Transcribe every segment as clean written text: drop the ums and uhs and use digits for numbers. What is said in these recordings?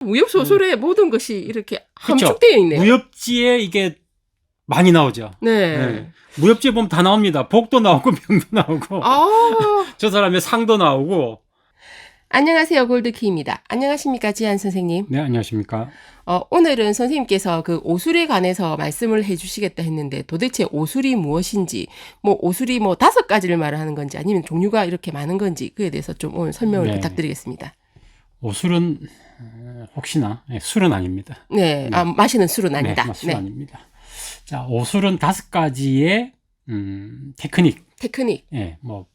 무협 소설의 모든 것이 이렇게 그쵸? 함축되어 있네요. 무협지에 이게 많이 나오죠. 네. 네. 무협지에 보면 다 나옵니다. 복도 나오고 명도 나오고 아, 저 사람의 상도 나오고. 안녕하세요. 골드키입니다. 안녕하십니까, 지한 선생님. 네, 안녕하십니까. 오늘은 선생님께서 그 오술에 관해서 말씀을 해주시겠다 했는데 도대체 오술이 무엇인지, 뭐 오술이 뭐 5가지를 말하는 건지 아니면 종류가 이렇게 많은 건지 그에 대해서 좀 오늘 설명을 네. 부탁드리겠습니다. 오술은 혹시나 술은 아닙니다. 네, 네. 아, 마시는 술은 아니다. 네, 술은 아닙니다. 자, 오술은 5가지의 테크닉. 테크닉. 예, 뭐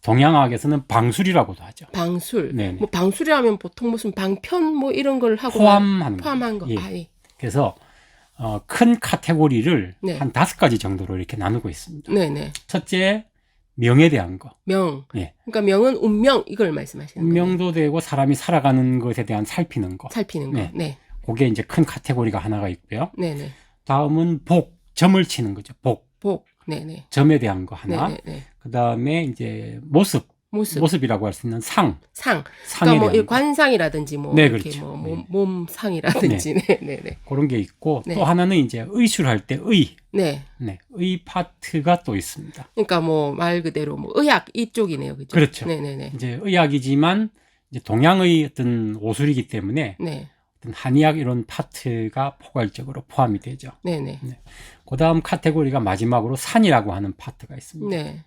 동양학에서는 방술이라고도 하죠. 방술. 네네. 뭐 방술이라면 보통 무슨 방편 뭐 이런 걸 하고 포함한 거. 예. 아, 예. 그래서 큰 카테고리를 네. 한 5가지 정도로 이렇게 나누고 있습니다. 네네. 첫째, 명에 대한 거. 명. 예. 그러니까 명은 운명 이걸 말씀하시는 거예요. 운명도 되고 사람이 살아가는 것에 대한 살피는 거. 살피는 거. 네. 네. 그게 이제 큰 카테고리가 하나가 있고요. 네네. 다음은 복, 점을 치는 거죠. 복. 네네. 점에 대한 거 하나. 네네. 그 다음에 이제 모습이라고 할 수 있는 상에 그러니까 뭐 대한 거. 관상이라든지 뭐 네, 이렇게 그렇죠. 뭐 네. 몸상이라든지 네네네. 그런 게 있고 네. 또 하나는 이제 의술할 때 의. 네. 네. 의 파트가 또 있습니다. 그러니까 뭐 말 그대로 뭐 의학 이쪽이네요, 그죠? 그렇죠. 네네네. 이제 의학이지만 이제 동양의 어떤 오술이기 때문에 네. 어떤 한의학 이런 파트가 포괄적으로 포함이 되죠. 네네. 그 다음 카테고리가 마지막으로 산이라고 하는 파트가 있습니다. 네.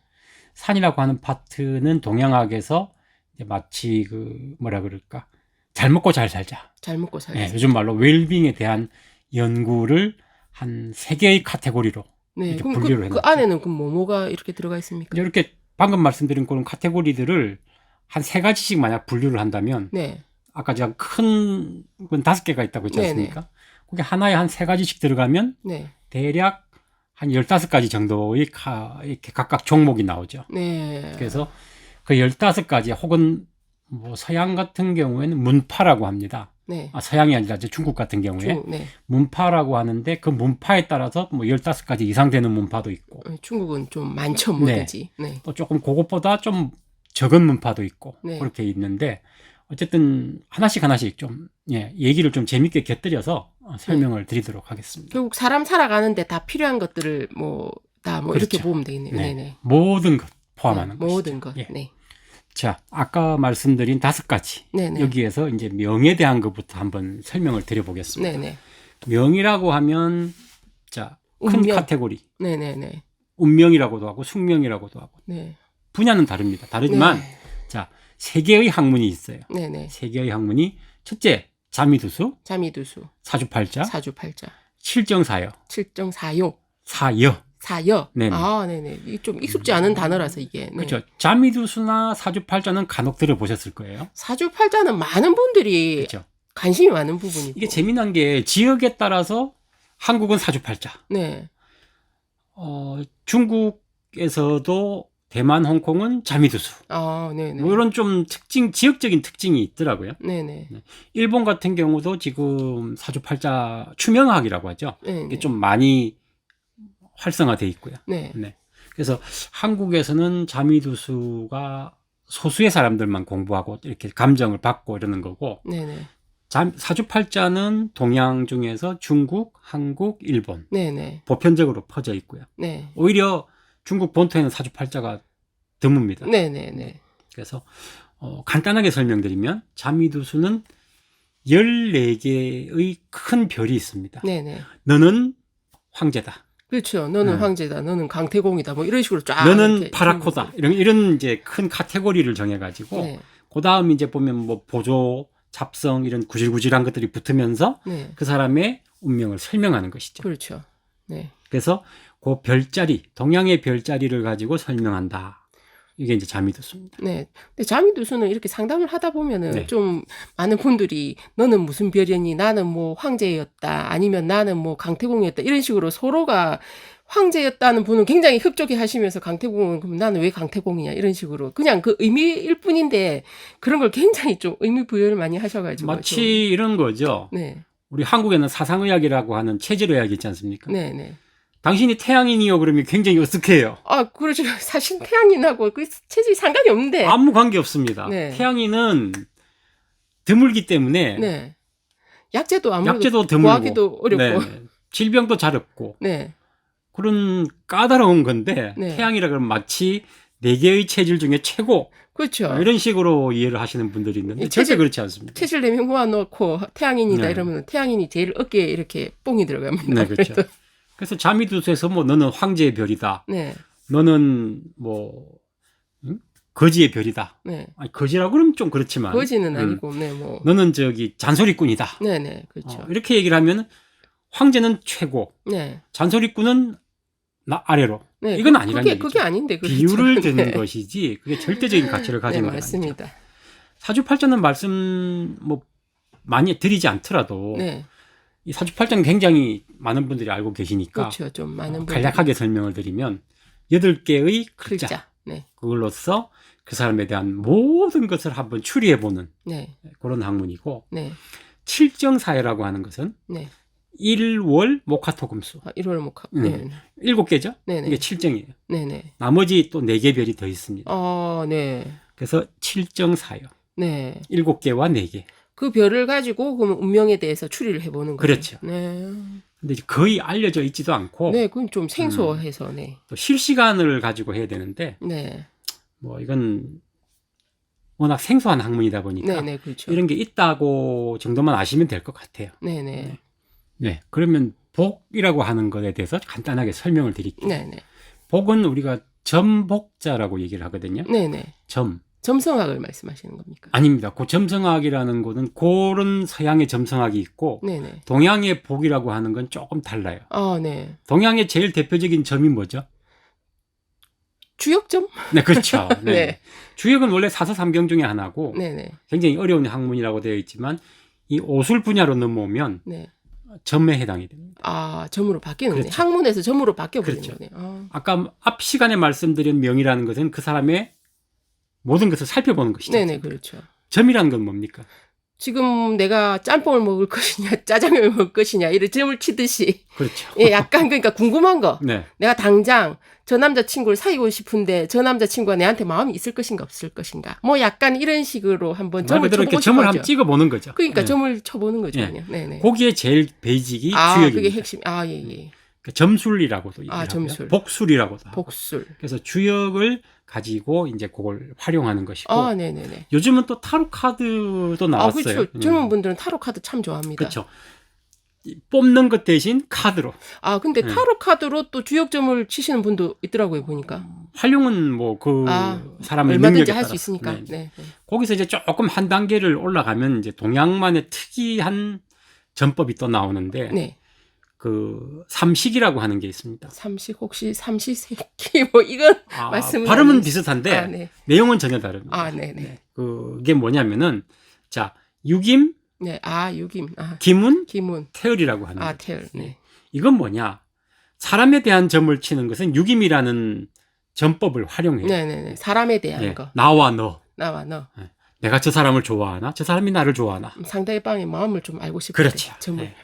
산이라고 하는 파트는 동양학에서 이제 마치 그 뭐라 그럴까, 잘 먹고 잘 살자. 잘 먹고 살자. 네, 요즘 말로 웰빙에 대한 연구를 한 3개의 카테고리로 네. 이렇게 그럼 분류를 그 해놨죠. 안에는 그럼 뭐가 이렇게 들어가 있습니까? 이렇게 방금 말씀드린 그런 카테고리들을 한 3가지씩 만약 분류를 한다면 네. 아까 제가 큰 건 5개가 있다고 했지 네네. 않습니까? 그게 하나에 한 3가지씩 들어가면 네. 대략 한 15가지 정도의 이렇게 각각 종목이 나오죠. 네. 그래서 그 15가지 혹은 뭐 서양 같은 경우에는 문파라고 합니다. 네. 서양이 아니라 중국 같은 경우에 네. 문파라고 하는데 그 문파에 따라서 뭐 15가지 이상 되는 문파도 있고 중국은 좀 많죠, 뭐든지. 네. 또 조금 그것보다 좀 적은 문파도 있고 네. 그렇게 있는데 어쨌든 하나씩 좀 얘기를 좀 재밌게 곁들여서 설명을 드리도록 하겠습니다. 결국 사람 살아가는데 다 필요한 것들을 다 그렇죠. 이렇게 보면 되겠네요. 네. 네네. 모든 것 포함하는 것이죠. 모든 것. 예. 네. 자, 아까 말씀드린 5가지. 네네. 여기에서 이제 명에 대한 것부터 한번 설명을 드려보겠습니다. 네네. 명이라고 하면 자, 큰 운명. 카테고리. 네네네. 운명이라고도 하고 숙명이라고도 하고. 네. 분야는 다릅니다. 다르지만 네. 자, 3개의 학문이 있어요. 네네. 3개의 학문이 첫째, 자미두수, 자미두수, 사주팔자, 사주팔자, 칠정사여, 칠정사요, 사여. 사여. 네네. 아, 네네. 이게 좀 익숙지 않은 단어라서 이게. 네. 그렇죠. 자미두수나 사주팔자는 간혹 들어보셨을 거예요. 사주팔자는 많은 분들이 그렇죠. 관심이 많은 부분이고. 이게 재미난 게 지역에 따라서 한국은 사주팔자, 네. 중국에서도 대만, 홍콩은 자미두수. 아, 네네. 뭐 이런 좀 지역적인 특징이 있더라고요. 네네. 일본 같은 경우도 지금 사주팔자 추명학이라고 하죠. 네네. 이게 좀 많이 활성화돼 있고요. 네. 그래서 한국에서는 자미두수가 소수의 사람들만 공부하고 이렇게 감정을 받고 이러는 거고, 네네. 사주팔자는 동양 중에서 중국, 한국, 일본 네네. 보편적으로 퍼져 있고요. 네. 오히려 중국 본토에는 사주팔자가 드뭅니다. 네네네. 그래서 간단하게 설명드리면 자미두수는 14개의 큰 별이 있습니다. 네네. 너는 황제다. 그렇죠. 너는 황제다. 너는 강태공이다. 뭐 이런 식으로 쫙. 너는 이렇게 파라코다. 이런 이제 큰 카테고리를 정해가지고 네. 그 다음 이제 보면 뭐 보조, 잡성 이런 구질구질한 것들이 붙으면서 네. 그 사람의 운명을 설명하는 것이죠. 그렇죠. 네. 그래서 그 별자리, 동양의 별자리를 가지고 설명한다. 이게 이제 자미두수입니다. 네. 근데 자미두수는 이렇게 상담을 하다 보면은 네. 좀 많은 분들이 너는 무슨 별이니? 나는 뭐 황제였다. 아니면 나는 뭐 강태공이었다. 이런 식으로 서로가 황제였다는 분은 굉장히 흡족해 하시면서 강태공은 그럼 나는 왜 강태공이냐 이런 식으로 그냥 그 의미일 뿐인데 그런 걸 굉장히 좀 의미 부여를 많이 하셔가지고 마치 좀. 이런 거죠. 네. 우리 한국에는 사상의학이라고 하는 체질의학이 있지 않습니까? 네네. 당신이 태양인이요 그러면 굉장히 어색해요. 아, 그렇죠. 사실 태양인하고 그 체질이 상관이 없는데. 아무 관계 없습니다. 네. 태양인은 드물기 때문에 네. 약재도 아무래도 약재도 드물고 구하기도 어렵고. 네. 질병도 잘 없고 네. 그런 까다로운 건데 네. 태양이라 그러면 마치 4개의 체질 중에 최고 그렇죠. 이런 식으로 이해를 하시는 분들이 있는데 이 절대 체질- 그렇지 않습니다. 체질 4명 모아놓고 태양인이다 네. 이러면 태양인이 제일 어깨에 이렇게 뽕이 들어갑니다. 네, 그렇죠. 아무래도. 그래서 자미두수에서 뭐 너는 황제의 별이다. 네. 너는 뭐 거지의 별이다. 네. 아니, 거지라고 그러면 좀 그렇지만 거지는 아니고, 네, 뭐. 너는 저기 잔소리꾼이다. 네네, 그렇죠. 이렇게 얘기를 하면 황제는 최고, 네. 잔소리꾼은 아래로. 네. 이건 아니라는 얘기죠. 그게 아닌데, 그렇죠. 비유를 드는 네. 것이지 그게 절대적인 가치를 네, 가지는 건 아니죠. 맞습니다. 사주팔자는 말씀 뭐 많이 드리지 않더라도 네. 이 사주팔자는 굉장히 많은 분들이 알고 계시니까 그렇죠. 좀 많은 분들이. 간략하게 설명을 드리면 8개의 글자, 글자. 네. 그걸로써 그 사람에 대한 모든 것을 한번 추리해보는 네. 그런 학문이고 네. 칠정사회라고 하는 것은 네. 일월 목화토금수 아, 1월 목화. 음. 네. 7개죠? 네네. 이게 칠정이에요. 네네. 나머지 또 4개 별이 더 있습니다. 네. 그래서 칠정사요. 네. 7개와 4개. 그 별을 가지고 그럼 운명에 대해서 추리를 해보는 거예요. 그렇죠. 네. 근데 이제 거의 알려져 있지도 않고 네, 그건 좀 생소해서, 네. 또 실시간을 가지고 해야 되는데 네. 뭐 이건 워낙 생소한 학문이다 보니까 네네, 그렇죠. 이런 게 있다고 정도만 아시면 될 것 같아요. 네네. 네, 그러면 복이라고 하는 것에 대해서 간단하게 설명을 드릴게요. 네네. 복은 우리가 점복자라고 얘기를 하거든요. 네네. 점. 점성학을 말씀하시는 겁니까? 아닙니다. 그 점성학이라는 거는 그런 서양의 점성학이 있고 네네. 동양의 복이라고 하는 건 조금 달라요. 네. 동양의 제일 대표적인 점이 뭐죠? 주역점? 네, 그렇죠. 네. 네. 주역은 원래 사서삼경 중에 하나고 네네. 굉장히 어려운 학문이라고 되어 있지만 이 오술 분야로 넘어오면 네. 점에 해당이 됩니다. 점으로 바뀌는 거네. 그렇죠. 학문에서 점으로 바뀌어버리는 그렇죠. 거네. 아까 앞 시간에 말씀드린 명이라는 것은 그 사람의 모든 것을 살펴보는 것이죠. 네네, 그렇죠. 점이라는 건 뭡니까? 지금 내가 짬뽕을 먹을 것이냐, 짜장면을 먹을 것이냐, 이런 점을 치듯이. 그렇죠. 예, 약간 그러니까 궁금한 거. 네. 내가 당장 저 남자친구를 사귀고 싶은데 저 남자친구가 내한테 마음이 있을 것인가 없을 것인가. 뭐 약간 이런 식으로 한번 말 점을 그대로 쳐보고 이렇게 점을 싶어죠. 한번 찍어보는 거죠. 그러니까 네. 점을 쳐보는 거죠. 네. 그냥. 네네. 거기에 제일 베이직이 그게 주역입니다. 핵심. 예. 그러니까 점술이라고도 얘기를 하고요. 점술. 복술이라고도 하고. 복술. 그래서 주역을 가지고 이제 그걸 활용하는 것이고 네네네. 요즘은 또 타로 카드도 나왔어요. 그렇죠. 젊은 분들은 타로 카드 참 좋아합니다. 그렇죠. 뽑는 것 대신 카드로. 근데 네. 타로 카드로 또 주역점을 치시는 분도 있더라고요, 보니까. 활용은 뭐 그 사람의 얼마든지 능력에 할 수 따라서. 있으니까. 네. 네. 거기서 이제 조금 한 단계를 올라가면 이제 동양만의 특이한 전법이 또 나오는데 네. 그 삼식이라고 하는 게 있습니다. 혹시 삼시세끼 뭐 이건 말씀은 발음은 아니지. 비슷한데 네. 내용은 전혀 다릅니다. 네네. 그게 뭐냐면은 자 유김, 네. 유김. 기문, 기문. 태을이라고 하는 거예요. 태을. 네. 이건 뭐냐? 사람에 대한 점을 치는 것은 유김이라는 전법을 활용해요. 네네네. 사람에 대한 예, 거. 나와 너. 나와 너. 내가 저 사람을 좋아하나? 저 사람이 나를 좋아하나? 상대방의 마음을 좀 알고 싶을 그렇죠. 때. 점을. 네.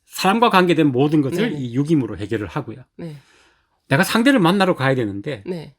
사람과 관계된 모든 것을 네네. 이 유김으로 해결을 하고요. 네. 내가 상대를 만나러 가야 되는데 네.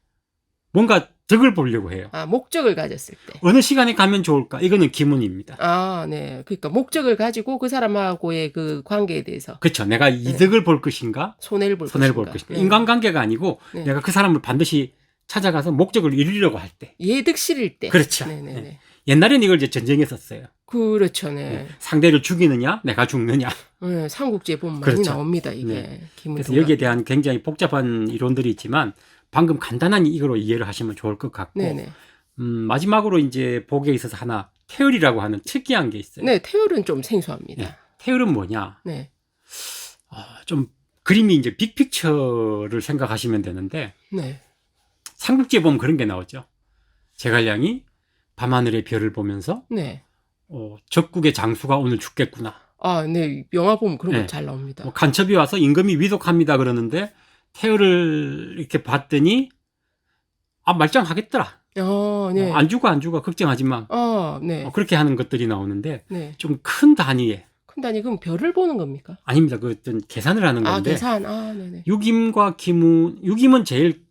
뭔가 덕을 보려고 해요. 목적을 가졌을 때. 어느 시간에 가면 좋을까? 이거는 기문입니다. 네. 그러니까 목적을 가지고 그 사람하고의 그 관계에 대해서 그렇죠. 내가 이득을 볼 것인가? 손해를 볼 것인가? 것인가. 인간관계가 아니고 네. 내가 그 사람을 반드시 찾아가서 목적을 이루려고 할 때. 예득 실일 때. 그렇죠. 네네네. 네. 옛날에는 이걸 이제 전쟁에 썼어요. 그렇죠. 네. 상대를 죽이느냐, 내가 죽느냐. 네. 삼국지에 보면 그렇죠. 많이 나옵니다. 이게. 네. 기문 그래서 동갑. 여기에 대한 굉장히 복잡한 이론들이 있지만 방금 간단한 이거로 이해를 하시면 좋을 것 같고 네네. 마지막으로 이제 복에 있어서 하나 태을이라고 하는 특이한 게 있어요. 네. 태율은 좀 생소합니다. 네. 태을은 뭐냐? 네. 좀 그림이 이제 빅픽처를 생각하시면 되는데 네. 삼국지에 보면 그런 게 나오죠. 제갈량이 밤하늘의 별을 보면서 네. 적국의 장수가 오늘 죽겠구나. 네. 영화 보면 그런 네. 거 잘 나옵니다. 간첩이 와서 임금이 위독합니다 그러는데 태을을 이렇게 봤더니 말짱하겠더라. 네. 안 죽어 걱정하지 마. 네. 그렇게 하는 것들이 나오는데 네. 좀 큰 단위에 근데 아니 그럼 별을 보는 겁니까? 아닙니다. 그 어떤 계산을 하는 건데 계산. 네네. 유김과 기문, 유김은 제일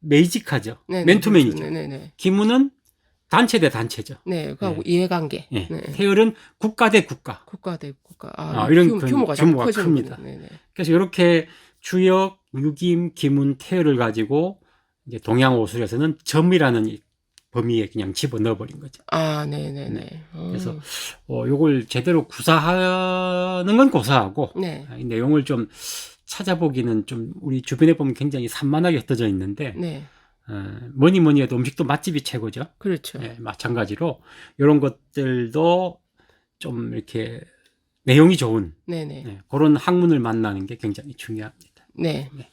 베이직하죠. 네네. 맨투맨이죠. 네네. 기문은 단체 대 단체죠. 네, 그하고 이해관계. 예. 네. 태열은 국가 대 국가. 국가 대 국가. 이런 규모가 좀 규모가 커지는군요. 큽니다. 네네. 그래서 이렇게 주역, 유김, 기문, 태열을 가지고 이제 동양오술에서는 점이라는 이 범위에 그냥 집어 넣어버린 거죠. 네네네. 그래서 요걸 제대로 구사하는 건 고사하고 네. 이 내용을 좀 찾아보기는 좀 우리 주변에 보면 굉장히 산만하게 흩어져 있는데 네. 뭐니 뭐니 해도 음식도 맛집이 최고죠. 그렇죠. 예, 마찬가지로 이런 것들도 좀 이렇게 내용이 좋은 네네. 그런 학문을 만나는 게 굉장히 중요합니다. 네. 네.